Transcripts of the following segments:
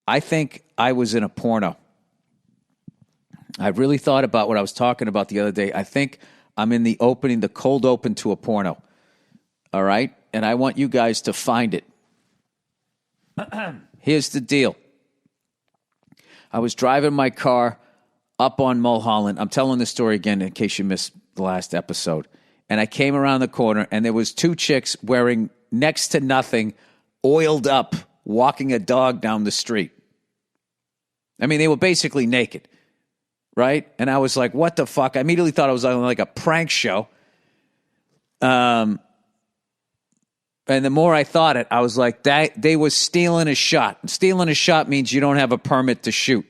I think I was in a porno. I really thought about what I was talking about the other day. I think I'm in the cold open to a porno. All right? And I want you guys to find it. Here's the deal. I was driving my car up on Mulholland. I'm telling this story again in case you missed the last episode. And I came around the corner, and there was two chicks wearing next to nothing, oiled up, walking a dog down the street. I mean, they were basically naked, right? And I was like, what the fuck? I immediately thought it was like a prank show. And the more I thought it, I was like, they was stealing a shot. And stealing a shot means you don't have a permit to shoot.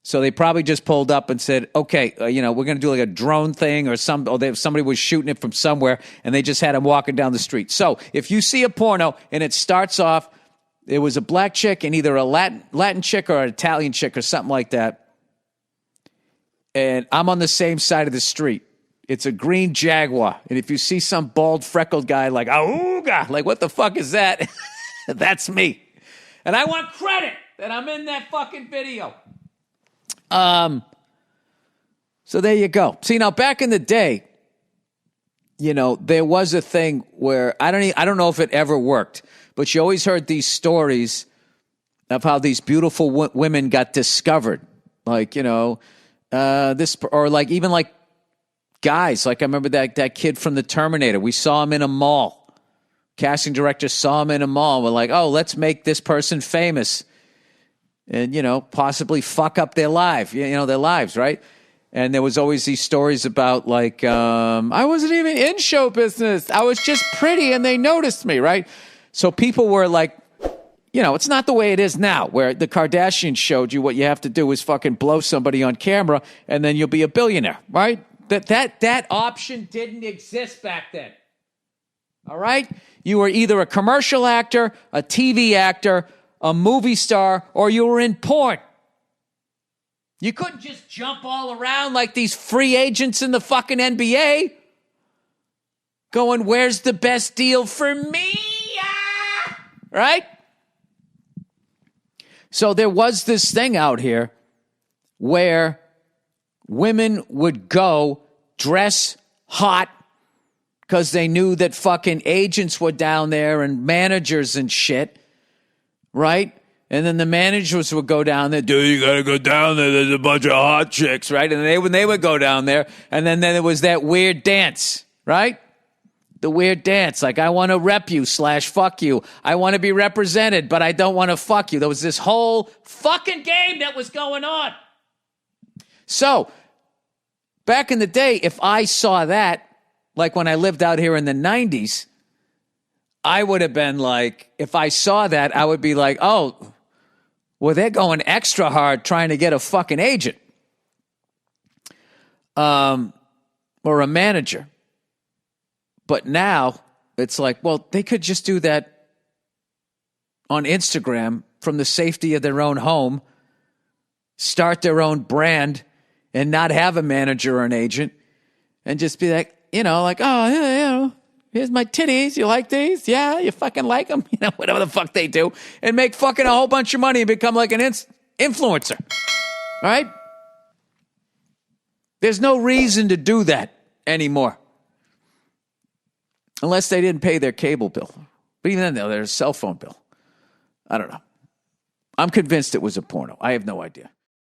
So they probably just pulled up and said, okay, we're going to do like a drone thing or somebody was shooting it from somewhere, and they just had him walking down the street. So if you see a porno and it starts off, it was a black chick and either a Latin chick or an Italian chick or something like that, and I'm on the same side of the street. It's a green Jaguar. And if you see some bald, freckled guy like, "Auga," like, what the fuck is that? That's me. And I want credit that I'm in that fucking video. So there you go. See, now back in the day, there was a thing where I don't know if it ever worked, but you always heard these stories of how these beautiful women got discovered. Like, this, or like even like guys, like I remember that kid from the Terminator. We saw him in a mall. Casting director saw him in a mall. We're like, oh, let's make this person famous. And, possibly fuck up their life, their lives, right? And there was always these stories about like, I wasn't even in show business. I was just pretty and they noticed me, right? So people were like, it's not the way it is now where the Kardashians showed you what you have to do is fucking blow somebody on camera and then you'll be a billionaire, right? That option didn't exist back then. All right? You were either a commercial actor, a TV actor, a movie star, or you were in porn. You couldn't just jump all around like these free agents in the fucking NBA going, where's the best deal for me? Right? So there was this thing out here where women would go dress hot because they knew that fucking agents were down there and managers and shit. Right? And then the managers would go down there, dude, you got to go down there. There's a bunch of hot chicks, right? And they would go down there. And then there was that weird dance, right? The weird dance. Like, I want to rep you / fuck you. I want to be represented, but I don't want to fuck you. There was this whole fucking game that was going on. So, back in the day, if I saw that, like when I lived out here in the 90s, I would have been like, if I saw that, I would be like, oh, well, they're going extra hard trying to get a fucking agent or a manager. But now it's like, well, they could just do that on Instagram from the safety of their own home, start their own brand and not have a manager or an agent and just be like, oh, here's my titties. You like these? Yeah, you fucking like them? Whatever the fuck they do. And make fucking a whole bunch of money and become like an influencer. All right? There's no reason to do that anymore. Unless they didn't pay their cable bill. But even then, there's a cell phone bill. I don't know. I'm convinced it was a porno. I have no idea.